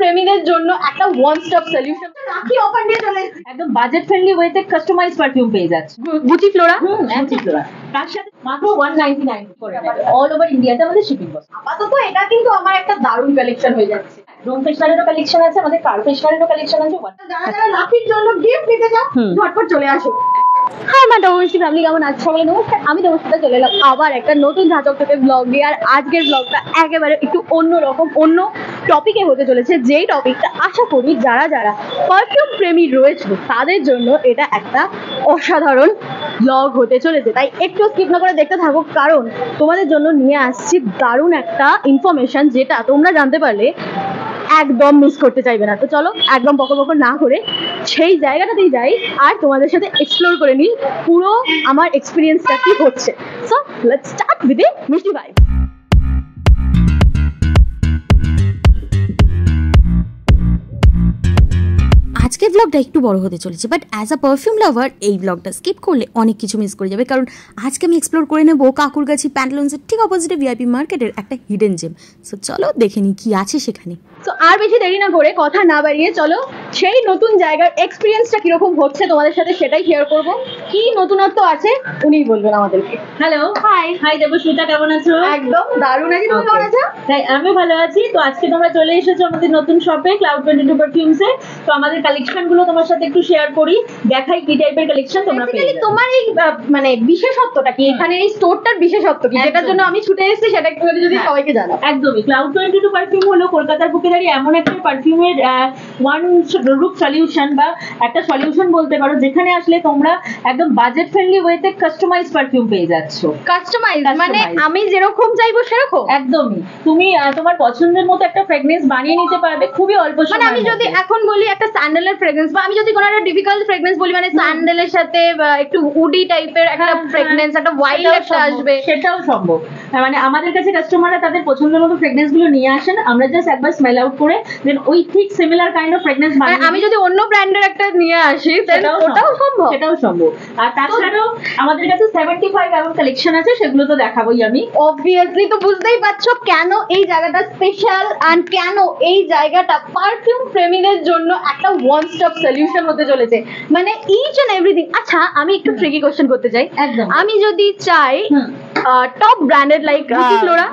প্রেমীদের জন্য একটা ওয়ান স্টপ সলিউশন রাখি অফার নিয়ে চলে একদম বাজেট ফ্রেন্ডলি ওয়েতে কাস্টমাইজ পারফিউম পেয়ে যাচ্ছে গুচি ফ্লোরা গুচি ফ্লোরা তার সাথে মাত্র 199 করে অল ওভার ইন্ডিয়াতে আমাদের শিপিং কস্ট আপাতত এটা কিন্তু আমার একটা দারুণ কালেকশন হয়ে যাচ্ছে রুম ফ্রেশনারেরও কালেকশন আছে আমাদের কার ফ্রেশনারেরও কালেকশন আছে যারা যারা রাখির জন্য গিফট নিতে চাও ঝটপট চলে আসো হাই মা ডোমেস্টি ফ্যামিলি কেমন আছো সবাই নমস্কার আমি তোমার সাথে চলে এলাম আবার একটা নতুন ঝাঁচক থেকে ব্লগ দিয়ে আর আজকের ব্লগটা একেবারে একটু অন্যরকম অন্য টপিকে হতে চলেছে যেই টপিকটা আশা করি যারা যারা পারফিউম প্রেমী রয়েছে তাদের জন্য এটা একটা অসাধারণ ব্লগ হতে চলেছে তাই একটু স্কিপ না করে দেখতে থাকো কারণ তোমাদের জন্য নিয়ে আসছি দারুণ একটা ইনফরমেশন যেটা তোমরা জানতে পারলে একদম মিস করতে চাইবে না তো চলো একদম বকবক না করে সেই জায়গাটাতেই যাই আর তোমাদের সাথে এক্সপ্লোর করে নিই পুরো আমার এক্সপিরিয়েন্সটা কি হচ্ছে so let's start with a মিষ্টি ভাইব আজকের ব্লগটা একটু বড় হতে চলেছে বাট অ্যাজ আ পারফিউম লাভার এই ব্লগটা স্কিপ করলে অনেক কিছু মিস করে যাবে কারণ আজকে আমি এক্সপ্লোর করে নেবো কাকুরগাছি প্যান্টালুন্সের ঠিক অপোজিটে ভিআইপি মার্কেটের একটা হিডেন জেম সো চলো দেখে নিই কি আছে সেখানে তো আর বেশি দেরি না করে কথা না বাড়িয়ে চলো সেই নতুন জায়গার এক্সপিরিয়েন্সটা কিরকম হচ্ছে তোমাদের সাথে সেটাই শেয়ার করব কি নতুনত্ব আছে উনিই বলবেন আমাদেরকে হ্যালো হাই দেবস্মিতা কেমন আছো একদম দারুণ আছি তুমি কেমন আছো তাই আমি ভালো আছি তো আজকে তোমরা চলে এসেছো আমাদের নতুন শপে ক্লাউড 22 পারফিউমসে তো আমাদের কালেকশন গুলো তোমার সাথে একটু শেয়ার করি দেখাই কি টাইপের কালেকশন তোমরা পেয়ে যাবে তোমার এই মানে বিশেষত্বটা কি এখানে এই স্টোরটার বিশেষত্ব কি যেটার জন্য আমি ছুটে এসেছি সেটা একটু যদি সবাইকে জানাও একদমই ক্লাউড 22 পারফিউম হলো কলকাতার বুকে দাঁড়িয়ে এমন একটা পারফিউমের ওয়ান রুট সলিউশন বা একটা সলিউশন বলতে পারো যেখানে আসলে তোমরা একদম বাজেট ফ্রেন্ডলি ওয়েতে কাস্টমাইজ পারফিউম পেয়ে যাচ্ছ কাস্টমাইজ মানে আমি যেরকম চাইবো সেরকম একদমই তুমি তোমার পছন্দের মতো একটা ফ্রেগনেন্স বানিয়ে নিতে পারবে খুবই অল্প সময় মানে আমি যদি এখন বলি একটা স্যান্ডেলের ফ্রেগনেন্স বা আমি যদি কোনো একটা ডিফিকাল্ট ফ্রেগনেন্স বলি মানে স্যান্ডেলের সাথে একটু উডি টাইপের একটা ফ্রেগনেন্স একটা ওয়াইল্ড একটা আসবে সেটাও সম্ভব মানে আমাদের কাছে কাস্টমাররা তাদের পছন্দের মতো ফ্রেগনেন্স গুলো নিয়ে আসেন আমরা জাস্ট একবার স্মেল আউট করে দেন ওই ঠিক সিমিলার কাইন্ড অফ ফ্রেগনেন্স বানিয়ে আমি যদি অন্য ব্র্যান্ডের একটা নিয়ে আসি ওটাও সম্ভব সেটাও সম্ভব আর তাছাড়াও আমাদের কাছে 75 এমন কালেকশন আছে সেগুলো তো দেখাবোই আমি অবভিয়াসলি তো বুঝতেই পারছো কেন এই জায়গাটা স্পেশাল এন্ড কেন এই জায়গাটা পারফিউম প্রেমীদের জন্য একটা ওয়ান স্টপ সলিউশন হতে চলেছে মানে ইচ এন্ড এভরিথিং আচ্ছা আমি একটু ট্রিকি কোশ্চেন করতে চাই একদম আমি যদি চাই top branded like Gucci Flora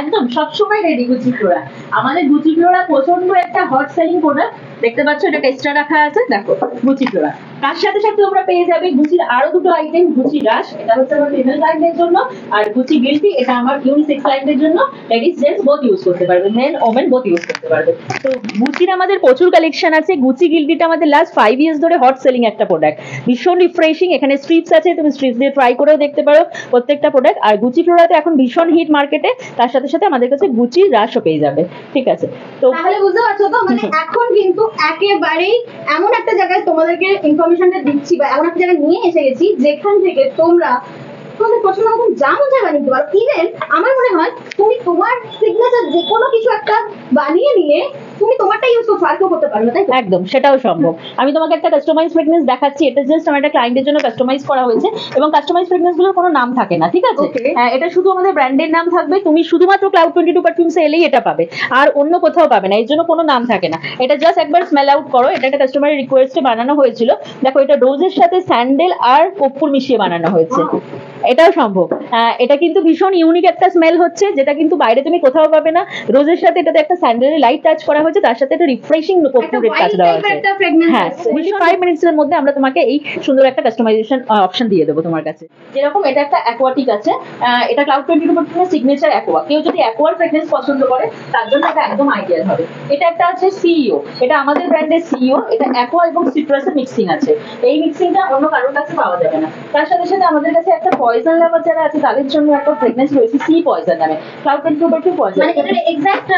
একদম সবসময় রেডি গুচি ফ্লোরা আমাদের গুচি ফ্লোরা প্রচন্ড একটা হট সেলিং প্রোডাক্ট দেখতে পাচ্ছ এটা টেক্সটা রাখা আছে দেখো গুচি ফ্লোরা তার সাথে সাথে তোমরা পেয়ে যাবে গুচির আরো দুটো আইটেম গুচি রাশ এটা হচ্ছে আমার ফিমেল ক্লায়েন্টের জন্য আর গুচি গিল্টি এটা আমার ইউনিসেক্স ক্লায়েন্টের জন্য লেডিস জেন্টস বোথ ইউজ করতে পারবে মেন ওমেন বোথ ইউজ করতে পারবে তো গুচির আমাদের প্রচুর কালেকশন আছে গুচি গিল্টিটা আমাদের লাস্ট 5 ইয়ার্স ধরে হট সেলিং একটা প্রোডাক্ট ভীষণ রিফ্রেশিং এখানে স্ট্রিপস আছে তুমি স্ট্রিপস দিয়ে ট্রাই করেও দেখতে পারো প্রত্যেকটা প্রোডাক্ট আর গুচি ফ্লোরাতে এখন ভীষণ হিট মার্কেটে তার সাথে সাথে আমাদের কাছে গুচি রাশও পেয়ে যাবে ঠিক আছে তো তাহলে বুঝতে পারছো তো মানে এখন কিন্তু একেবারেই এমন একটা জায়গায় তোমাদেরকে ইনফরমেশনটা দিচ্ছি বা এমন একটা জায়গায় নিয়ে এসে গেছি যেখান থেকে তোমরা তোমাদের পছন্দ মতন যা মন চায় বানিয়ে দিতে পারো ইভেন আমার মনে হয় তুমি তোমার সিগনেচার যে কোনো কিছু একটা বানিয়ে নিয়ে তুমি তোমারটা ইউজ করতে আর কেউ করতে পারবে তাই একদম সেটাও সম্ভব আমি তোমাকে একটা কাস্টমাইজ ফ্রেগনেন্স দেখাচ্ছি এটা জাস্ট আমার একটা ক্লায়েন্টের জন্য কাস্টমাইজ করা হয়েছে এবং কাস্টমাইজ ফ্রেগনেন্স গুলোর কোনো নাম থাকে না ঠিক আছে হ্যাঁ এটা শুধু আমাদের ব্র্যান্ডের নাম থাকবে তুমি শুধুমাত্র ক্লাউড 22 পারফিউমসে এলেই এটা পাবে আর অন্য কোথাও পাবে না এর জন্য কোনো নাম থাকে না এটা জাস্ট একবার স্মেল আউট করো এটা একটা কাস্টমারের রিকোয়েস্টে বানানো হয়েছিল দেখো এটা রোজের সাথে স্যান্ডেল আর কর্পূর মিশিয়ে বানানো হয়েছে এটাও সম্ভব এটা কিন্তু ভীষণ ইউনিক একটা স্মেল হচ্ছে যেটা কিন্তু বাইরে তুমি কোথাও পাবে না রোজের সাথে এটাতে একটা স্যান্ডেলের লাইট টাচ করা হয়েছে তার সাথে একটা রিফ্রেশিং কর্পূরের টাচ দেওয়া আছে হ্যাঁ 5 মিনিটসের মধ্যে আমরা তোমাকে এই সুন্দর একটা কাস্টমাইজেশন অপশন দিয়ে দেবো তোমার কাছে যেরকম এটা একটা অ্যাকোয়াটিক আছে এটা ক্লাউড 22 পারফিউমের সিগনেচার অ্যাকোয়া কেউ যদি অ্যাকোয়ার ফ্রেগনেন্স পছন্দ করে তার জন্য এটা একদম আইডিয়াল হবে এটা একটা আছে সিইও এটা আমাদের ব্র্যান্ডের সিইও এটা অ্যাকোয়া এবং সিট্রাসের মিক্সিং আছে এই মিক্সিংটা অন্য কারোর কাছে পাওয়া যাবে না তার সাথে সাথে আমাদের কাছে একটা পয়জন লাভার যারা আছে তাদের জন্য একটা ফ্রেগনেন্স রয়েছে সি পয়জন নামে ক্লাউড 22 পারফিউম পয়জন মানে এটা এক্সাক্ট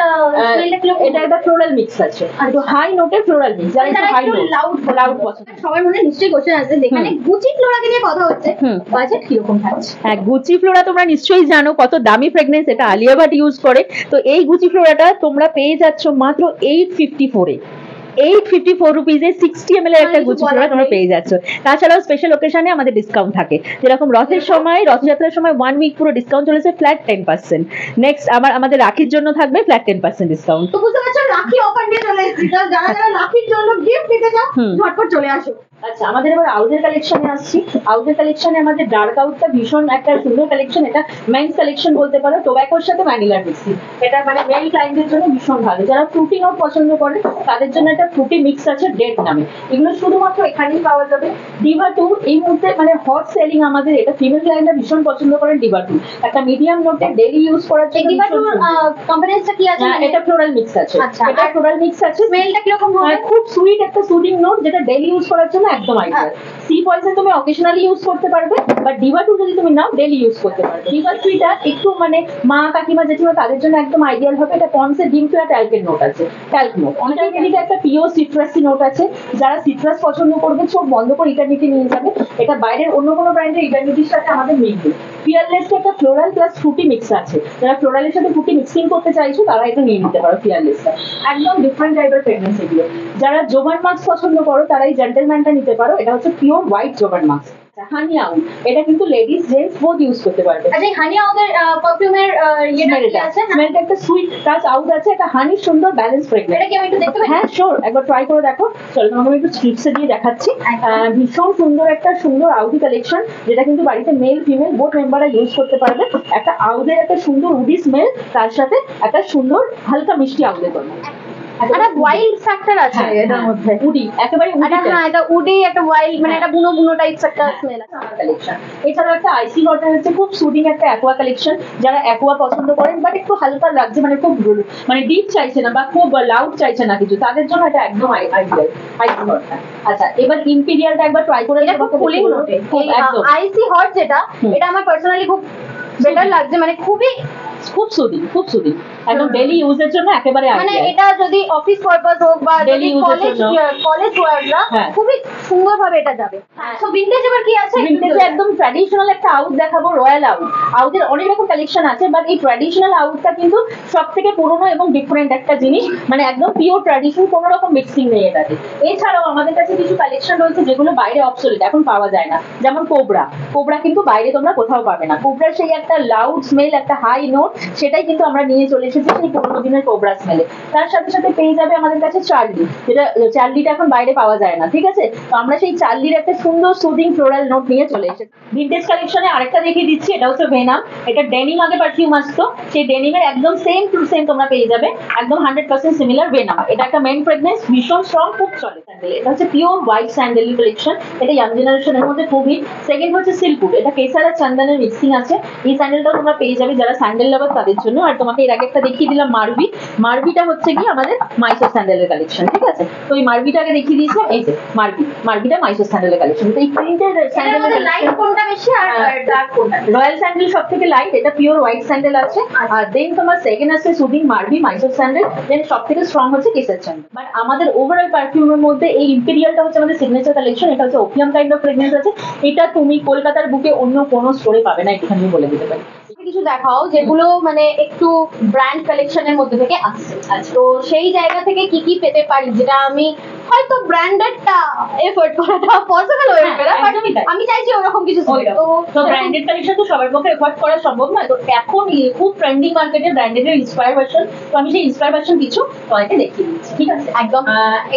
এটা একটা ফ্লোরাল মিক্স আছে একটু হাই নোটের ফ্লোরাল মিক্স যারা একটু হাই নোট লাউড পছন্দ সবার মনে নিশ্চয়ই কোশ্চেন আছে যেখানে গুচি ফ্লোরাকে নিয়ে কথা হচ্ছে বাজেট কি রকম থাকছে হ্যাঁ গুচি ফ্লোরা তোমরা নিশ্চয়ই জানো কত দামি ফ্রেগনেন্স এটা আলিয়া ভাট ইউজ করে তো এই গুচি ফ্লোরাটা তোমরা পেয়ে যাচ্ছ মাত্র 854 এ 854 রুপিজে 60 ml এর একটা গুচি ফ্লোরা তোমরা পেয়ে যাচ্ছ তাছাড়াও স্পেশাল ওকেশনে আমাদের ডিসকাউন্ট থাকে যেরকম রথের সময় রথযাত্রার সময় 1 উইক পুরো ডিসকাউন্ট চলেছে ফ্ল্যাট 10% নেক্সট আমাদের রাখির জন্য থাকবে ফ্ল্যাট 10% ডিসকাউন্ট তো বুঝতে পারছো রাখি অফার নিয়ে চলে যারা যারা রাখির জন্য গিফট নিতে চাও ঝটপট চলে আসো। আচ্ছা, আমাদের এবার আউটের কালেকশনে আসছি। আউটের কালেকশনে আমাদের ডার্ক আউটটা ভীষণ একটা সুন্দর কালেকশন। এটা মেন্স কালেকশন বলতে পারো, টোব্যাকোর সাথে ভ্যানিলার মিক্সিং। এটা মানে মেল ক্লায়েন্টদের জন্য ভীষণ ভালো। যারা ফ্রুটি নোট পছন্দ করে তাদের জন্য একটা ফ্রুটি মিক্স আছে ডেট নামে। এগুলো শুধুমাত্র এখানেই পাওয়া যাবে। ডিভা 2 এই মুহূর্তে মানে হট সেলিং আমাদের। এটা ফিমেল ক্লায়েন্টরা ভীষণ পছন্দ করেন ডিভা 2। একটা মিডিয়াম নোটে ডেইলি ইউজ করার জন্য। ডিভা 2 কম্বিনেশনটা কি আছে? এটা ফ্লোরাল মিক্স আছে। আচ্ছা, এটা ফ্লোরাল মিক্স আছে। স্মেলটা কি রকম হবে? খুব সুইট একটা সুদিং নোট, যেটা ডেইলি ইউজ করার জন্য একদম আইডিয়াল। সি পয়সন তুমি অকেশনালি ইউজ করতে পারবে, বাট ডিভা 2 যদি তুমি নাও ডেইলি ইউজ করতে পারবে। ডিভা 3টা একটু মানে মা কাকিমা জেঠিমা তাদের জন্য একদম আইডিয়াল হবে। এটা পন্সের ডিম ফ্ল্যাট ট্যাল্কের নোট আছে, ট্যাল্ক নোট। অনেকটা একটা পিওর সিট্রাসি নোট আছে। যারা সিট্রাস পছন্দ করবে চোখ বন্ধ করে ইটারনিটি নিয়ে যাবে। এটা বাইরের অন্য কোনো ব্র্যান্ডের ইটারনিটির সাথে আমাদের মিলবে। ফিয়ারলেস একটা ফ্লোরাল প্লাস ফ্রুটি মিক্স আছে। যারা ফ্লোরালের সাথে ফ্রুটি মিক্সিং করতে চাইছো তারা এটা নিয়ে নিতে পারো। ফিয়ারলেসটা একদম ডিফারেন্ট টাইপের ফ্রেগনেন্স এগুলো। যারা জোবান মাস্ক পছন্দ করো তারা এই জেন্টলম্যানটা নিতে পারো। এটা হচ্ছে পিওর হোয়াইট জোবান মাস্ক। হানি আউট, এটা কিন্তু লেডিস জেন্টস বোথ ইউজ করতে পারবে। আচ্ছা, হানি আউটের পারফিউমের ইয়েটা কি আছে? স্মেলটা একটা সুইট টাচ আউট আছে। একটা হানি সুন্দর ব্যালেন্স ফ্রেগনেন্স। এটা কি আমি একটু দেখতে পারি? হ্যাঁ শিওর, একবার ট্রাই করে দেখো। চলো তোমাকে আমি একটু স্ট্রিপসে দিয়ে দেখাচ্ছি। ভীষণ সুন্দর একটা সুন্দর আউটি কালেকশন, যেটা কিন্তু বাড়িতে মেল ফিমেল বোথ মেম্বাররা ইউজ করতে পারবে। একটা আউটের একটা সুন্দর উডি স্মেল, তার সাথে একটা সুন্দর হালকা মিষ্টি আউটে করবে। একটা ওয়াইল্ড ফ্যাক্টর আছে এটার মধ্যে। উডি, একেবারে হ্যাঁ, এটা উডি একটা ওয়াইল্ড মানে একটা বুনো বুনো টাইপস একটা স্মেল আছে আমার কালেকশন। এছাড়াও একটা আইসি ওয়াটার হচ্ছে খুব সুদিং একটা অ্যাকোয়া কালেকশন। যারা অ্যাকোয়া পছন্দ করেন বাট একটু হালকা লাগছে, মানে খুব মানে ডিপ চাইছে না বা খুব লাউড চাইছে না কিছু, তাদের জন্য এটা একদম আইডিয়াল আইসি ওয়াটার। আচ্ছা, এবার ইম্পেরিয়ালটা একবার ট্রাই করে এটা খুব কুলিং নোটে। একদম আইসি হট যেটা, এটা আমার পার্সোনালি খুব বেটার লাগছে, মানে খুবই খুব সুদিং, খুব সুদিং। একদম ডেইলি ইউজের জন্য একেবারে মানে আইডিয়াল। এটা যদি অফিস পারপাস হোক বা Daily use এর জন্য। কলেজ ওয়ার্করা হ্যাঁ। খুবই সুন্দরভাবে এটা যাবে। সো ভিনটেজ এবার কি আছে? ভিনটেজে একদম ট্র্যাডিশনাল একটা আউট দেখাবো, রয়্যাল আউট। আউটের অনেক রকম কালেকশন আছে, বাট এই ট্র্যাডিশনাল আউটটা কিন্তু সব থেকে পুরনো এবং ডিফারেন্ট একটা জিনিস। মানে একদম পিওর ট্র্যাডিশন, কোনো রকম মিক্সিং নেই এটাতে। এছাড়াও আমাদের কাছে কিছু কালেকশন রয়েছে যেগুলো বাইরে অবসলিট, এখন পাওয়া যায় না। যেমন কোবরা। কোবরা কিন্তু বাইরে তোমরা কোথাও পাবে না। কোবরার সেই একটা লাউড স্মেল, একটা হাই নোট, সেটাই কিন্তু আমরা নিয়ে চলে এসেছি সেই পুরোনো দিনের কোবরা স্মেলে। তার সাথে সাথে পেয়ে যাবে আমাদের কাছে চার্লি, যেটা চার্লিটা এখন বাইরে পাওয়া যায় না। ঠিক আছে, তো আমরা সেই চার্লির একটা সুন্দর সুদিং ফ্লোরাল নোট নিয়ে চলে এসেছি। ভিনটেজ কালেকশনে আরেকটা দেখিয়ে দিচ্ছি, এটা হচ্ছে ভেনাম। এটা ডেনিম আগে পারফিউম আসতো, সেই ডেনিমের একদম সেম টু সেম তোমরা পেয়ে যাবে, একদম 100% সিমিলার ভেনাম। এটা একটা মেন ফ্রেগনেন্স, ভীষণ স্ট্রং, খুব চলে স্যান্ডেল। এটা হচ্ছে পিওর হোয়াইট স্যান্ডেল কালেকশন। এটা ইয়াং জেনারেশনের মধ্যে খুবই। সেকেন্ড হচ্ছে সিল্কউড, এটা কেসার আর চন্দনের মিক্সিং আছে। এই স্যান্ডেলটাও তোমরা পেয়ে যাবে যারা স্যান্ডেল লাভার তাদের জন্য। আর তোমাকে এর আগে একটা দেখিয়ে দিলাম মারভি। মারভিটা হচ্ছে কি আমাদের মাইসোর স্যান্ডেলের কালেকশন। ঠিক আছে, তো এই মারভিটাকে দেখিয়ে দিয়েছিলাম। এই যে মারভিটা মাইসোর স্যান্ডেলের কালেকশন। তো এই প্রিন্টের স্যান্ডেলের লাইট কোনটা বেশি আর ডার্ক কোনটা? রয়্যাল স্যান্ডেল সব থেকে লাইট, এটা পিওর হোয়াইট স্যান্ডেল আছে। আর দেন তোমার সেকেন্ড আছে সুদিং মারভি মাইসোর স্যান্ডেল। দেন সব থেকে স্ট্রং হচ্ছে কেসার স্যান্ডেল। বাট আমাদের ওভারঅল পারফিউমের মধ্যে এই ইম্পেরিয়ালটা হচ্ছে আমাদের সিগনেচার কালেকশন। এটা হচ্ছে ওপিয়াম কাইন্ড অফ ফ্রেগনেন্স আছে। এটা তুমি কলকাতার বুকে অন্য কোনো স্টোরে পাবে না, একটুখানি বলে দিতে পারি। কিছু দেখাও যেগুলো মানে একটু ব্র্যান্ড কালেকশনের মধ্যে থেকে আসছে। তো সেই জায়গা থেকে কি কি পেতে পারি, যেটা আমি হয়তো ব্র্যান্ডেডটা এফোর্ড করাটা পসিবল হয়ে যাবে না, বাট আমি চাইছি ওরকম কিছু। তো ব্র্যান্ডেড কালেকশন তো সবার পক্ষে এফোর্ড করা সম্ভব নয়। তো এখন খুব ট্রেন্ডিং মার্কেটে ব্র্যান্ডেডের ইন্সপায়ার ভার্সন, তো আমি সেই ইন্সপায়ার ভার্সন কিছু তোমাকে দেখিয়ে দিচ্ছি। ঠিক আছে, একদম।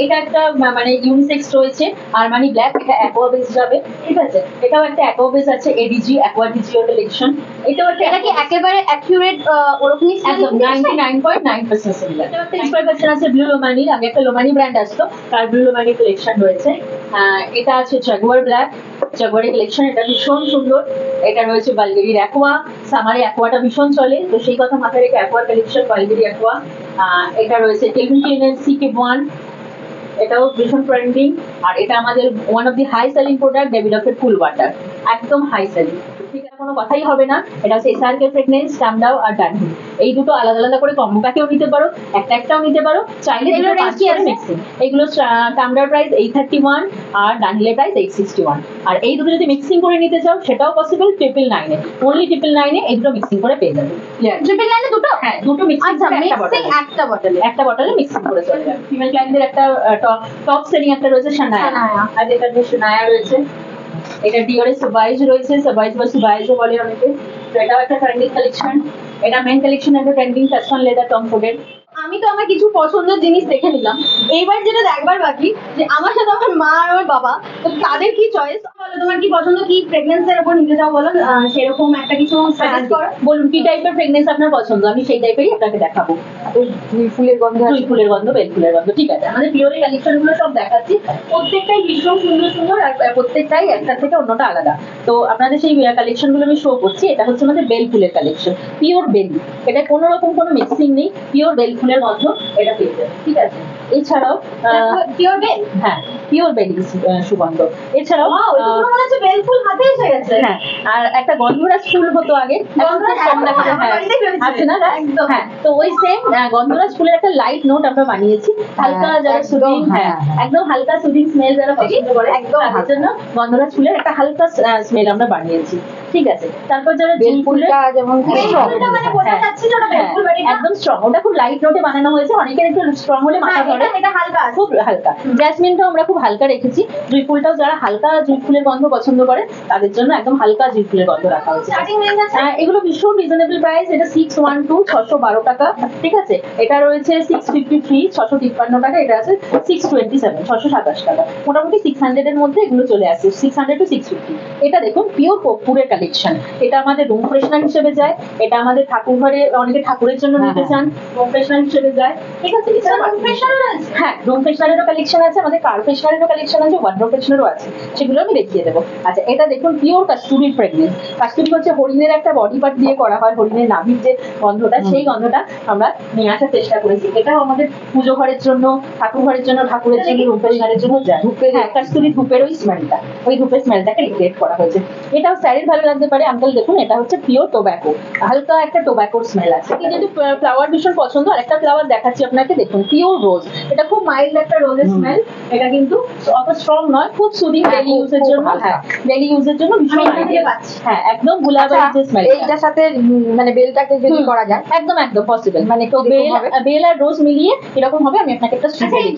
এটা একটা মানে ইউনিসেক্স রয়েছে, আরমানি ব্ল্যাক, এটা অ্যাকোয়া বেস যাবে। ঠিক আছে, এটাও একটা অ্যাকোয়া বেস আছে, এডিজি অ্যাকোয়া ডিজিও কালেকশন। এটাও একটা, এটা কি একেবারে অ্যাকুরেট ওরকমই? একদম 99.9% সিমিলার। এটা একটা ইন্সপায়ার ভার্সন আছে ব্লু লোমানির। আগে একটা লোমানি ব্র্যান্ড আসতো, তার ব্লু লোমানি কালেকশন রয়েছে। এটা আছে জাগুয়ার ব্ল্যাক, জাগুয়ারের কালেকশন। এটা ভীষণ সুন্দর। এটা রয়েছে বালগেরির অ্যাকোয়া। সামারে অ্যাকোয়াটা ভীষণ চলে, তো সেই কথা মাথায় রেখে অ্যাকোয়ার কালেকশন, বালগেরি অ্যাকোয়া। এটা রয়েছে কেলভিন ক্লিনের CK1, এটাও ভীষণ ট্রেন্ডিং। আর এটা আমাদের one of the high selling product, ডেভিডফের কুল ওয়াটার, একদম হাই সেলিং। ঠিক আছে, কোনো কথাই হবে না। এটা হচ্ছে SRK ফ্রেগনেন্স, স্টামডাও আর ডানহিল। এই দুটো আলাদা আলাদা করে কম্বো প্যাকেও নিতে পারো, একটাও নিতে পারো, চাইলে এগুলো রেঞ্জ কি আছে? মিক্সিং। এগুলো স্টামডার প্রাইস 831 আর ডানহিলের প্রাইস 861। আর এই দুটো যদি মিক্সিং করে নিতে চাও সেটাও পসিবল 999-এ, অনলি 999-এ এই দুটো মিক্সিং করে পেয়ে যাবে। 999-এ দুটো? হ্যাঁ, দুটো মিক্সিং। আচ্ছা, মিক্সিং একটা বটলে মিক্সিং করে চলে যাবে। ফিমেল ক্লায়েন্টদের একটা টপ সেলিং একটা রয়েছে শানায়া, আর এটা শানায়া রয়েছে। এটা ডিওরের সাবাইজ রয়েছে, সাবাইজ বা সুবাইজও বলে অনেকে। তো এটাও একটা ট্রেন্ডিং কালেকশন। এটা মেন কালেকশন, একটা ট্রেন্ডিং টাচন লেদার টম কোডের। আমি তো আমার কিছু পছন্দের জিনিস দেখে নিলাম, এইবার যেটা দেখবার বাকি যে আমার সাথে আমার মা আর আমার বাবা, তো তাদের কি চয়েস, বলো তোমার কি পছন্দ, কি প্রেগন্যান্সির উপর নিতে চাও বলো, সেরকম একটা কিছু সাজেস্ট করো। বলুন কি টাইপের প্রেগনেন্স আপনার পছন্দ, আমি সেই টাইপেরই আপনাকে দেখাবো। জুঁই ফুলের গন্ধ, জুঁই ফুলের গন্ধ, বেল ফুলের গন্ধ, ঠিক আছে। আমাদের পিওরের কালেকশন গুলো সব দেখাচ্ছি, প্রত্যেকটাই ভীষণ সুন্দর সুন্দর আর প্রত্যেকটাই একটা থেকে অন্যটা আলাদা। তো আপনাদের সেই কালেকশন গুলো আমি শো করছি। এটা হচ্ছে আমাদের বেল ফুলের কালেকশন, পিওর বেল, এটা কোনো রকম কোনো মিক্সিং নেই, পিওর বেল ফুলের গন্ধ এটা পেয়ে যাবে, ঠিক আছে। এছাড়াও পিওর বেল, হ্যাঁ পিওর বেল সুগন্ধ। এছাড়াও মনে হচ্ছে বেল ফুল হাতে এসে গেছে। হ্যাঁ, আর একটা গন্ধরাজ ফুল হতো আগে, আছে না একদম। হ্যাঁ, তো ওই সেম গন্ধরাজ ফুলের একটা লাইট নোট আমরা বানিয়েছি, হালকা যারা সুদিং, হ্যাঁ একদম হালকা সুদিং স্মেল যারা পছন্দ করে একদম তাদের জন্য গন্ধরাজ ফুলের একটা হালকা স্মেল আমরা বানিয়েছি, ঠিক আছে। তারপর যারা বেল ফুলটা যেমন একদম স্ট্রং, ওটা খুব লাইট নোটে বানানো হয়েছে, অনেকের একটু স্ট্রং হলে মাথা ধরে, এটা হালকা খুব হালকা। জ্যাসমিনটাও আমরা খুব হালকা রেখেছি, জুঁই ফুলটাও যারা হালকা জুঁই ফুলের গন্ধ পছন্দ করে তাদের জন্য একদম হালকা জুঁই ফুলের গন্ধ রাখা হয়েছে। এগুলো ভীষণ রিজনেবল প্রাইস, এটা 612 612 টাকা, ঠিক আছে। এটা রয়েছে 653 653 টাকা, এটা আছে 627 627 টাকা, মোটামুটি 600 এর মধ্যে এগুলো চলে আসছে, 600 to 650। এটা দেখুন পিওর কর্পূরের কালেকশন, এটা আমাদের রুম ফ্রেশনার হিসেবে যায়, এটা আমাদের ঠাকুর ঘরে অনেকে ঠাকুরের জন্য নিতে চান, রুম ফ্রেশনার হিসেবে যায়, ঠিক আছে। হ্যাঁ, রুম ফ্রেশনারেরও কালেকশন আছে, আমাদের কার ফ্রেশনারেরও কালেকশন আছে, ওয়ার্ডরোব ফ্রেশনারও আছে, সেগুলো আমি দেখিয়ে দেবো। আচ্ছা, এটা দেখুন পিওর কাস্তুরি ফ্রেগনেন্স। কাস্তুরি হচ্ছে হরিণের একটা বডি পার্ট দিয়ে করা হয়, হরিণের নাভির যে গন্ধটা, সেই গন্ধটা আমরা নিয়ে আসার চেষ্টা করেছি। এটাও আমাদের পুজো ঘরের জন্য, ঠাকুর ঘরের জন্য, ঠাকুরের জন্য, রুম ফ্রেশনারের জন্য যায়। হ্যাঁ, কাস্তুরি ধূপের ওই স্মেলটা, ওই ধূপের স্মেলটাকে রিক্রিয়েট করা হয়েছে। এটাও স্যারের ভালো লাগতে পারে। আঙ্কেল দেখুন, এটা হচ্ছে পিওর টোব্যাকো, হালকা একটা টোব্যাকোর স্মেল আছে। যেহেতু ফ্লাওয়ার ভীষণ পছন্দ, আর একটা ফ্লাওয়ার দেখাচ্ছি আপনাকে, দেখুন পিওর রোজ, এটা খুব মাইল্ড একটা রোজের স্মেল, এটা কিন্তু অত স্ট্রং নয়, খুব সুদিং ডেইলি ইউজের জন্য। হ্যাঁ, ডেইলি ইউজের জন্য ভীষণ আইডিয়াল। হ্যাঁ, একদম গুলাবের যে স্মেল, এইটার সাথে মানে বেলটাকে যদি করা যায় একদম একদম পসিবল, মানে তো বেল আর রোজ মিলিয়ে এরকম হবে। আমি আপনাকে একটা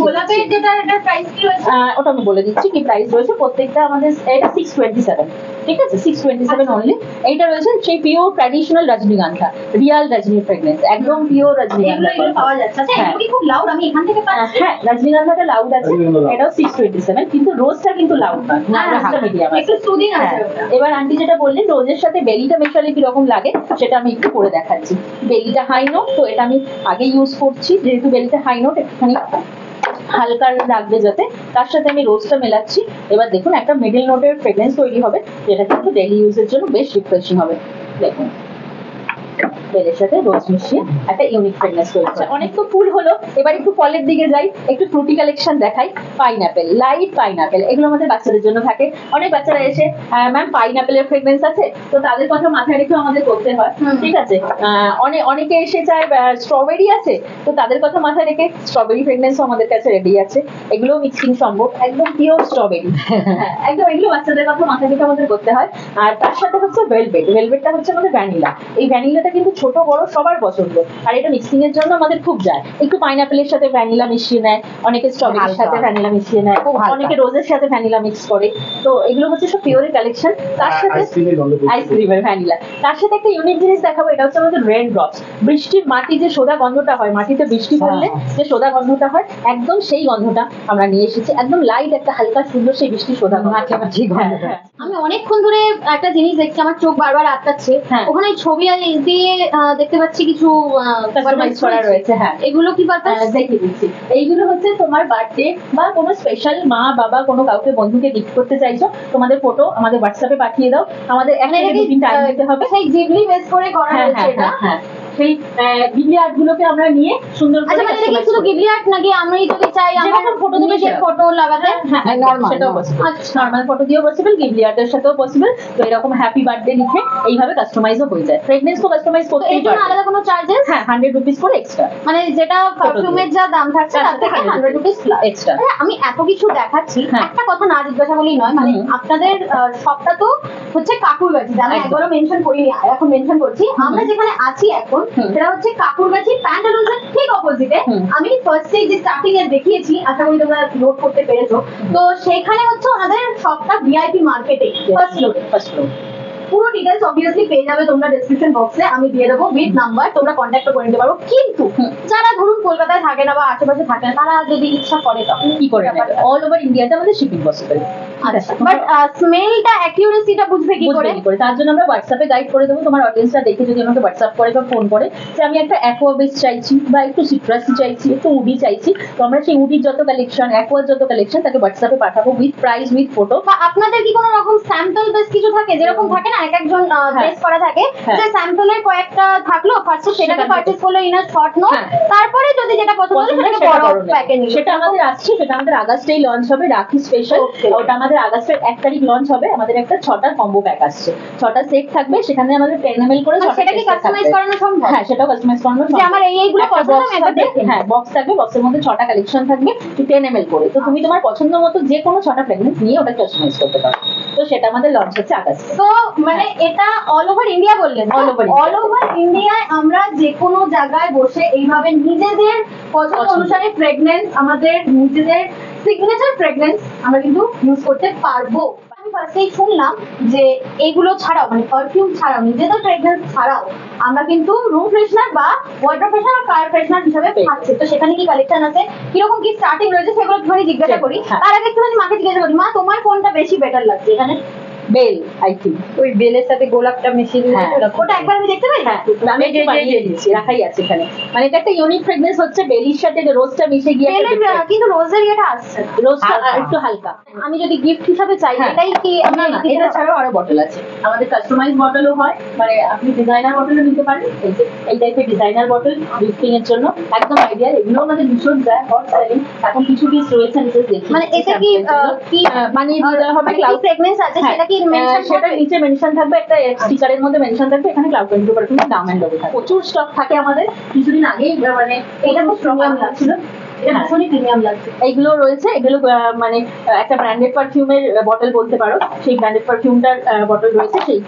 গোলাপের যেটা, এটার প্রাইস কি রয়েছে ওটা আমি বলে দিচ্ছি কি প্রাইস রয়েছে। প্রত্যেকটা আমাদের এটা 627, ঠিক আছে, 627 অনলি। এইটা রয়েছে সেই পিওর ট্র্যাডিশনাল রজনীগন্ধা, রিয়াল রজনী ফ্রেগনেন্স, একদম পিওর রজনীগন্ধা পাওয়া যাচ্ছে। আচ্ছা, এগুলো খুব লাউড, আমি এখান থেকে পাচ্ছি। হ্যাঁ, রজনীগন্ধাটা লাউড আছে, এটাও 627, কিন্তু রোজটা কিন্তু লাউড নয়, রোজটা মিডিয়াম আছে, একটু সুদিং আছে। এবার আন্টি যেটা বললেন রোজের সাথে বেলিটা মেশালে কিরকম লাগে সেটা আমি একটু করে দেখাচ্ছি। বেলিটা হাই নোট, তো এটা আমি আগে ইউজ করছি, যেহেতু বেলিটা হাই নোট একটুখানি হালকা রাখবে যাতে, তার সাথে আমি রোজটা মেলাচ্ছি। এবার দেখুন একটা মিডল নোটের ফ্রেগনেন্স তৈরি হবে, যেটা কিন্তু ডেইলি ইউজের জন্য বেশ রিফ্রেশিং হবে। দেখুন বেলের সাথে রোজ মিশিয়ে একটা ইউনিক ফ্রেগনেন্স তৈরি হচ্ছে। অনেক তো ফুল হলো, এবার একটু ফলের দিকে যাই, একটু ফ্রুটি কালেকশন দেখাই। পাইনাপেল, লাইট পাইনাপেল, এগুলো আমাদের বাচ্চাদের জন্য থাকে। অনেক বাচ্চারা এসে ম্যাম পাইনাপেলের ফ্রেগনেন্স আছে, তো তাদের কথা মাথায় রেখে আমাদের করতে হয়, ঠিক আছে। অনেকে এসে চায় স্ট্রবেরি আছে, তো তাদের কথা মাথায় রেখে স্ট্রবেরি ফ্রেগনেন্সও আমাদের কাছে রেডি আছে, এগুলো মিক্সিং সম্ভব, একদম পিওর স্ট্রবেরি, একদম এগুলো বাচ্চাদের কথা মাথায় রেখে আমাদের করতে হয়। আর তার সাথে হচ্ছে ভেলভেট, ভেলভেটটা হচ্ছে আমাদের ভ্যানিলা। এই ভ্যানিলাটা কিন্তু ছোট বড় সবার পছন্দ, আর এটা মিক্সিং এর জন্য আমাদের খুব যায়। একটু পাইনাপেলের সাথে ভ্যানিলা মিশিয়ে নেয়, অনেকে স্ট্রবেরির সাথে ভ্যানিলা মিশিয়ে নেয়, অনেকে রোজের সাথে ভ্যানিলা মিক্স করে। তো এগুলো হচ্ছে সব পিওরের কালেকশন। তার সাথে আইসক্রিমের ভ্যানিলা, তার সাথে একটা ইউনিক জিনিস দেখাবো, এটা হচ্ছে আমাদের রেড ড্রপস। বৃষ্টির মাটি যে সোদা গন্ধটা হয়, মাটিতে বৃষ্টি পড়লে যে সোদা গন্ধটা হয়, একদম সেই গন্ধটা আমরা নিয়ে এসেছি, একদম লাইট একটা হালকা সুন্দর সেই বৃষ্টি সোদা গন্ধ। আমি অনেকক্ষণ ধরে একটা জিনিস দেখছি, আমার চোখ বারবার আটকাচ্ছে, ওখানে ছবি দিয়ে দেখতে পাচ্ছি কিছু কাস্টমাইজ করা রয়েছে। হ্যাঁ, এগুলো কি পারপাস দেখিয়ে দিচ্ছি। এইগুলো হচ্ছে তোমার বার্থডে বা কোনো স্পেশাল মা বাবা কোনো কাউকে বন্ধুকে গিফট করতে চাইছো, তোমাদের ফটো আমাদের হোয়াটসঅ্যাপে পাঠিয়ে দাও। আমাদের একটা দুদিন টাইম দিতে হবে। সেই জিবলি বেস করে করা হয়েছে এটা। হ্যাঁ, সেই গিবলি আর্ট গুলোকে আমরা নিয়ে সুন্দর করে। আচ্ছা, মানে শুধু গিবলি আর্ট নাকি আমি যদি চাই আমার ফটো দিলে যে ফটো লাগাতে? হ্যাঁ, নরমাল, সেটাও পসিবল। আচ্ছা, নরমাল ফটো দিয়েও পসিবল, গিবলি আর্টের সাথেও পসিবল। তো এরকম হ্যাপি বার্থডে লিখে এইভাবে কাস্টমাইজও হয়ে যায়। ফ্রেগনেন্স তো কাস্টমাইজ করতেই পারবে, আলাদা কোনো চার্জেস? হ্যাঁ, 100 রুপিস করে এক্সট্রা, মানে যেটা পারফিউমের যা দাম থাকছে তার থেকে 100 রুপিস এক্সট্রা। আমি এত কিছু দেখাচ্ছি, একটা কথা না জিজ্ঞাসা বলেই নয়, মানে আপনাদের শপটা তো হচ্ছে কাকুরগাছি, আমি একবারও মেনশন করিনি, এখন মেনশন করছি। আমরা যেখানে আছি এখন সেটা হচ্ছে কাকুরগাছি প্যান্টালুন্সের ঠিক অপোজিটে। আমি ফার্স্টে যে স্টার্টিং এর দেখিয়েছি, আশা করি তোমরা নোট করতে পেরেছো। তো সেখানে হচ্ছে ওনাদের শপটা ভিআইপি মার্কেটে, ফার্স্ট ফ্লোরে। পুরো ডিটেলস অবভিয়াসলি পেয়ে যাবে তোমরা ডেসক্রিপশন বক্সে, আমি দিয়ে দেবো উইথ নাম্বার, তোমরা কন্ট্যাক্ট করে নিতে পারো। কিন্তু যারা ধরুন কলকাতায় থাকে না বা আশেপাশে থাকে না, তারা যদি ইচ্ছা করে তখন কি করে নেবে? অল ওভার ইন্ডিয়াতে আমাদের শিপিং পসিবল। আচ্ছা, বাট স্মেলটা অ্যাকিউরেসিটা বুঝবে কি করে? তার জন্য আমরা হোয়াটসঅ্যাপে গাইড করে দেবো। তোমার অডিয়েন্সরা দেখে যদি আমাকে হোয়াটসঅ্যাপ করে বা ফোন করে যে আমি একটা অ্যাকোয়া বেস চাইছি বা একটু সিট্রাসি চাইছি, একটু উডি চাইছি, তো আমরা সেই উডির যত কালেকশন, অ্যাকোয়ার যত কালেকশন তাকে হোয়াটসঅ্যাপে পাঠাবো উইথ প্রাইস, উইথ ফটো। বা আপনাদের কি কোনো রকম স্যাম্পল বেস কিছু থাকে, যেরকম থাকে না এক একজন বেস করা থাকে, যে স্যাম্পলের কয়েকটা থাকলো, ফার্স্ট সেটাকে পারচেজ করলো ইন আ শর্ট নোট, তারপরে যদি যেটা পছন্দ হলো সেটাকে বড় প্যাকে নিল। সেটা আমাদের আসছে, সেটা আমাদের আগস্টেই লঞ্চ হবে, রাখি স্পেশাল। ওটা আমাদের আগস্টের 1 তারিখ লঞ্চ হবে। আমাদের একটা 6টা কম্বো প্যাক আসছে, 6টা সেট থাকবে, সেখানে আমাদের 10 ml করে সেটা কি কাস্টমাইজ করানো সম্ভব? হ্যাঁ, সেটাও কাস্টমাইজ করানো সম্ভব। যে আমার এইগুলো পছন্দ, আমি একবার দেখে নিই। হ্যাঁ, বক্স থাকবে, বক্সের মধ্যে 6টা কালেকশন থাকবে 10 ml করে। তো তুমি তোমার পছন্দ মতো যে কোনো 6টা ফ্রেগনেন্স নিয়ে ওটা কাস্টমাইজ করতে পারো। তো সেটা আমাদের লঞ্চ হচ্ছে আগস্টে। তো মানে এটা অল ওভার ইন্ডিয়া বললেন? অল ওভার ইন্ডিয়ায় আমরা যে কোনো জায়গায় বসে এইভাবে নিজেদের পছন্দ অনুসারে ফ্রেগনেন্স, আমাদের নিজেদের সিগনেচার ফ্রেগনেন্স আমরা কিন্তু ইউজ করতে পারবো। আমি ফার্স্টেই শুনলাম যে এইগুলো ছাড়াও, মানে পারফিউম ছাড়াও, নিজেদের ফ্রেগনেন্স ছাড়াও আমরা কিন্তু রুম ফ্রেশনার বা ওয়াটার ফ্রেশনার বা কার ফ্রেশনার হিসেবে পাচ্ছি। তো সেখানে কি কালেকশন আছে, কিরকম কি স্টার্টিং রয়েছে, সেগুলো একটুখানি জিজ্ঞাসা করি। তার আগে একটুখানি মাকে জিজ্ঞাসা করি, মা তোমার কোনটা বেশি বেটার লাগছে এখানে? বেল, আই থিঙ্ক ওই বেলের সাথে গোলাপটা মিশিয়ে দিলে ওটা একবার আমি দেখতে পাই? হ্যাঁ, আমি একটু বানিয়ে দিচ্ছি, রাখাই আছে এখানে। মানে এটা একটা ইউনিক ফ্রেগনেন্স হচ্ছে, বেলির সাথে রোজটা মিশে গিয়ে বেলের, কিন্তু রোজের এটা আসছে, রোজটা একটু হালকা। আমি যদি গিফট হিসাবে চাই, এটাই কি? না, এটা ছাড়াও আরো বটল আছে আমাদের, কাস্টমাইজ বটলও হয়, মানে আপনি ডিজাইনার বটলও নিতে পারেন। এই যে এই টাইপের ডিজাইনার বটল গিফটিং এর জন্য একদম আইডিয়াল। এগুলো আমাদের ভীষণ যায়, হট সেলিং। এখন কিছু পিস রয়েছে, আমি জাস্ট দেখি। মানে এটা কি বানিয়ে দিতে হবে। ক্লাউড ফ্রেগনেন্স আছে, সেটা কি মেনশন? সেটা নিচে মেনশন থাকবে, একটা স্টিকারের মধ্যে মেনশন থাকবে, এখানে ক্লাউড 22% দাম এন্ড লোগো থাকবে। প্রচুর স্টক থাকে আমাদের। কিছুদিন আগেই মানে এটা খুব প্রিমিয়াম লাগছিল, এটা ভীষণই প্রিমিয়াম লাগছে। এইগুলো রয়েছে, এগুলো মানে একটা ব্র্যান্ডেড পারফিউমের বটল বলতে পারো, সেই ব্র্যান্ডেড পারফিউমটার বটল রয়েছে, সেই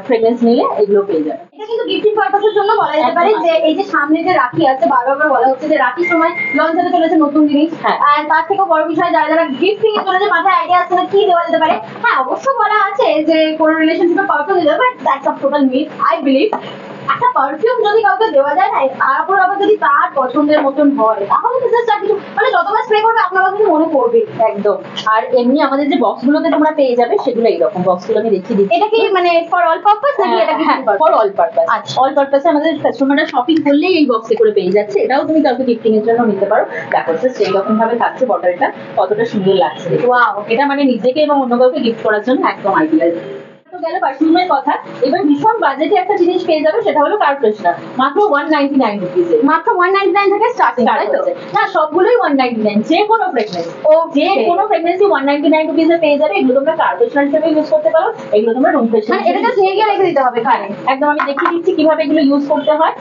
ফ্রেগনেন্স নিলে এগুলো পেয়ে যাবে। এটা কিন্তু গিফটিং পারপাসের জন্য বলা যেতে পারে। যে এই যে সামনে যে রাখি আছে, বারবার বলা হচ্ছে যে রাখির সময় লঞ্চ হতে চলেছে নতুন জিনিস, আর তার থেকেও বড় বিষয় যারা যারা গিফটিং এর চলেছে, মাথায় আইডিয়া আছে না কি দেওয়া যেতে পারে। হ্যাঁ, অবশ্য বলা আছে যে কোনো রিলেশনশিপে পারফিউম দিতে হবে, but that's a total myth. I believe একটা পারফিউম যদি কাউকে দেওয়া যায় না, তারপর আবার যদি তার পছন্দের মতন হয়, তাহলে তো জাস্ট আর কিছু, মানে যতবার স্প্রে করবে আপনার কাছে মনে পড়বে একদম। আর এমনি আমাদের যে বক্সগুলোতে তোমরা পেয়ে যাবে, সেগুলো এইরকম বক্সগুলো আমি দেখিয়ে দিচ্ছি। এটা কি মানে ফর অল পারপাস নাকি এটা কি? For all purpose. আচ্ছা, অল পারপাসে আমাদের কাস্টমাররা শপিং করলেই এই বক্সে করে পেয়ে যাচ্ছে। এটাও তুমি কাউকে গিফটিং এর জন্য নিতে পারো। দেখো সেই রকম ভাবে থাকছে বটলটা, কতটা সুন্দর লাগছে। ওয়াও, এটা মানে নিজেকে এবং অন্য কাউকে গিফট করার জন্য একদম আইডিয়াল। তো গেল পারফিউমের কথা। এবার ভীষণ বাজেটে একটা জিনিস পেয়ে যাবে, সেটা হলো কার ফ্রেশনার, মাত্র 199 রুপিজে। মাত্র 199 থেকে স্টার্টিং, তাই তো? না, সবগুলোই 199, যে কোনো ফ্রেগনেন্স, যে কোনো ফ্রেগনেন্সই 199 রুপিজে পেয়ে যাবে। এগুলো তোমরা কার ফ্রেশনার হিসেবে ইউজ করতে পারো, এগুলো তোমরা রুম ফ্রেশনার। এটা জাস্ট নিয়ে গিয়ে রেখে দিতে হবে কারে? একদম, আমি দেখিয়ে দিচ্ছি কিভাবে এগুলো ইউজ করতে হয়।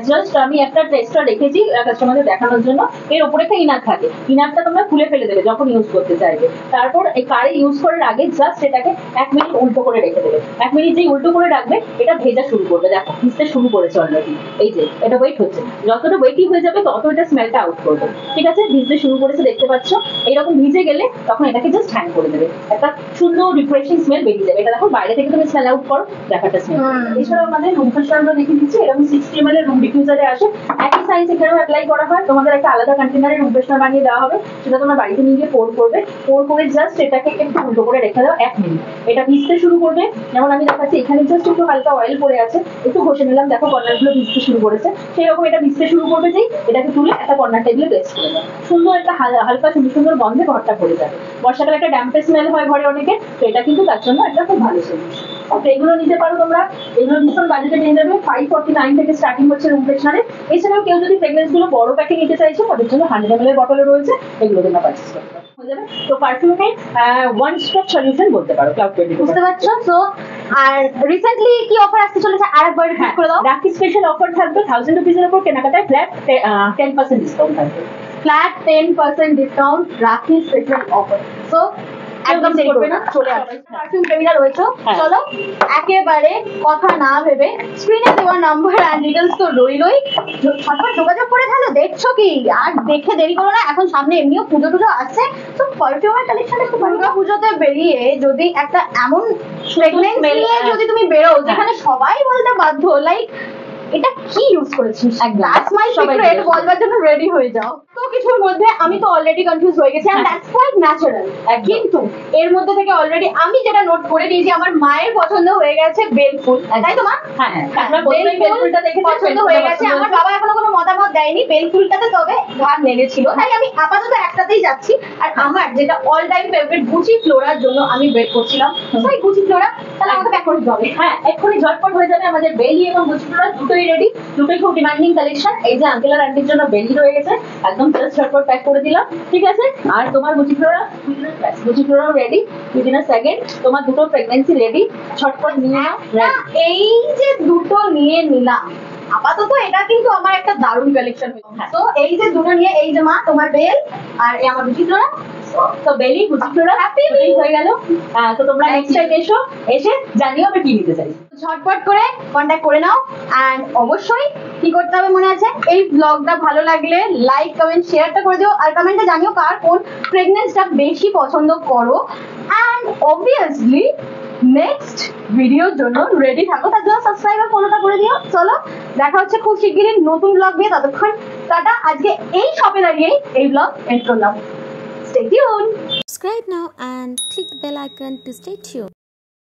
জাস্ট আমি একটা টেস্টটা রেখেছি কাস্টমারদের দেখানোর জন্য। এর উপরে একটা ইনার থাকে, ইনারটা তোমরা খুলে ফেলে দেবে যখন ইউজ করতে চাইবে। তারপর এই কারে ইউজ করার আগে জাস্ট এটাকে 1 মিনিট উল্টো করে রেখে দেবে। 1 মিনিট যেই উল্টো করে রাখবে, এটা ভেজা শুরু করবে। দেখো ভিজতে শুরু করেছে অলরেডি। এই যে এটা ওয়েট হচ্ছে, যতটা ওয়েটই হয়ে যাবে তত এটা স্মেলটা আউট করবে। ঠিক আছে, ভিজতে শুরু করেছে, দেখতে পাচ্ছ। এইরকম ভিজে গেলে তখন এটাকে জাস্ট হ্যাং করে দেবে, একটা সুন্দর রিফ্রেশিং স্মেল বেরিয়ে যাবে। এটা দেখো বাইরে থেকে তুমি স্মেল আউট করো, দেখাটা স্মেল। এছাড়াও আমাদের রুম ফ্রেশনার দেখিয়ে দিচ্ছি, এরকম 60 ml এর রুম ডিফিউজারে আসে। একই সাইজ এখানেও অ্যাপ্লাই করা হয়। তোমাদের একটা আলাদা কন্টেনারে রুম ফ্রেশনার বানিয়ে দেওয়া হবে, সেটা তোমরা বাড়িতে নিয়ে গিয়ে পোর করবে। পোর করে জাস্ট এটাকে একটু উল্টো করে রেখে দাও 1 মিনিট। এটা ভিজতে শুরু করবে, যেমন আমি দেখাচ্ছি এখানে জাস্ট একটু হালকা অয়েল পড়ে আছে, একটু ঘষে নিলাম, দেখো কর্নার গুলো ভিজতে শুরু করেছে। সেই রকম এটা ভিজতে শুরু করবে, যেই এটাকে তুলে একটা কর্নার টেবিলে পেস্ট করে দাও। সুন্দর একটা হালকা সুন্দর সুন্দর গন্ধে ঘরটা ভরে যাবে। বর্ষাকালে একটা ড্যাম্পে স্মেল হয় ঘরে অনেকে, তো এটা কিন্তু তার জন্য একটা খুব ভালো সলিউশন। তো এগুলো নিতে পারো তোমরা, এগুলো ভীষণ বাজেটে নিয়ে যাবে। 549 থেকে স্টার্টিং হচ্ছে রুম ফ্রেশনারে। এছাড়াও কেউ যদি ফ্রেগনেন্স গুলো বড় প্যাকে নিতে চাইছো, তাদের জন্য 100 ml এর বটল রয়েছে, এগুলো তোমরা পারচেজ করতে পারো, হয়ে যাবে। তো পারফিউমে ওয়ান স্টপ সলিউশন বলতে পারো ক্লাউড 22। বুঝতে পারছো? সো আর রিসেন্টলি কি অফার আসতে চলেছে আরেকবার রিপিট করে দাও। রাখি স্পেশাল অফার থাকবে, 1000 রুপিজের উপর কেনাকাটায় ফ্ল্যাট 10% ডিসকাউন্ট থাকবে। ফ্ল্যাট 10% ডিসকাউন্ট, রাখি স্পেশাল অফার। সো একদম করবে না, চলে আসবে। পারফিউম প্রেমীরা রয়েছে, চলো একেবারে কথা না ভেবে স্ক্রিনে দেওয়া নাম্বার আর ডিটেলস তো রইলই, ফটাফট যোগাযোগ করে ফেলো। দেখছো কি আর দেখে দেরি করো না, এখন সামনে এমনিও পুজো টুজো আসছে। তো পারফিউমের কালেকশন একটু দুর্গা পুজোতে বেরিয়ে যদি একটা এমন প্রেগন্যান্সি নিয়ে যদি তুমি বেরো যেখানে সবাই বলতে বাধ্য লাইক এটা কি ইউজ করেছিস, দ্যাটস মাই সিক্রেট বলবার জন্য রেডি হয়ে যাও। তো কিছুর মধ্যে আমি তো অলরেডি কনফিউজ হয়ে গেছি, এন্ড দ্যাটস কোয়াইট ন্যাচারাল। কিন্তু এর মধ্যে থেকে অলরেডি আমি যেটা নোট করে নিয়েছি, আমার মায়ের পছন্দ হয়ে গেছে বেলফুল, তাই তো মা? হ্যাঁ, বেলফুলটা দেখে পছন্দ হয়ে গেছে। আমার বাবা এখনো কোনো মতামত দেয়নি বেলফুলটাতে, তবে ভাগ লেগেছিল, তাই আমি আপাতত একটাতেই যাচ্ছি। আর আমার যেটা অল টাইম ফেভারিট গুচি ফ্লোরার জন্য আমি ওয়েট করছিলাম, তাই গুচি ফ্লোরা তাহলে আমাকে প্যাক করে দিতে হবে। হ্যাঁ, এক্ষুনি ঝটপট হয়ে যাবে। আমাদের বেলি এবং গুচি ফ্লোরা দুটোই রেডি, দুটোই খুব ডিমান্ডিং কালেকশন। এই যে আঙ্কেল আর আন্টির জন্য বেলি রয়ে গেছে, একদম জাস্ট ঝটপট প্যাক করে দিলাম, ঠিক আছে? আর তোমার গুচি ফ্লোরাও রেডি, উইদিন আ সেকেন্ড তোমার দুটো প্রেগন্যান্সি রেডি, ঝটপট নিয়ে নাও। এই যে দুটো নিয়ে নিলাম আপাতত, এটা কিন্তু আমার একটা দারুণ কালেকশন হয়েছে। তো এই যে দুটো নিয়ে, এই যে মা তোমার বেল আর এই আমার গুচি ফ্লোরা, তো বেলি গুচি ফ্লোরা হ্যাপি হয়ে গেল। তো তোমরা নেক্সট টাইম এসে জানিও আমি কি নিতে চাই। ঝটপট করে কন্ট্যাক্ট করে নাও। অ্যান্ড অবশ্যই কি করতে হবে মনে আছে, এই ব্লগটা ভালো লাগলে লাইক কমেন্ট শেয়ারটা করে দিও, আর কমেন্টে জানিও কার কোন প্রেগনেন্সটা বেশি পছন্দ করো। অ্যান্ড অবভিয়াসলি নেক্সট ভিডিওর জন্য রেডি থাকো, তার জন্য সাবস্ক্রাইব আর ফলোটা করে দিও। চলো দেখা হচ্ছে খুব শিগগিরই নতুন ব্লগ নিয়ে, ততক্ষণ টাটা। আজকে এই শপে দাঁড়িয়েই এই ব্লগ এন্ড করলাম। Stay tuned. Subscribe now and click the bell icon to stay tuned.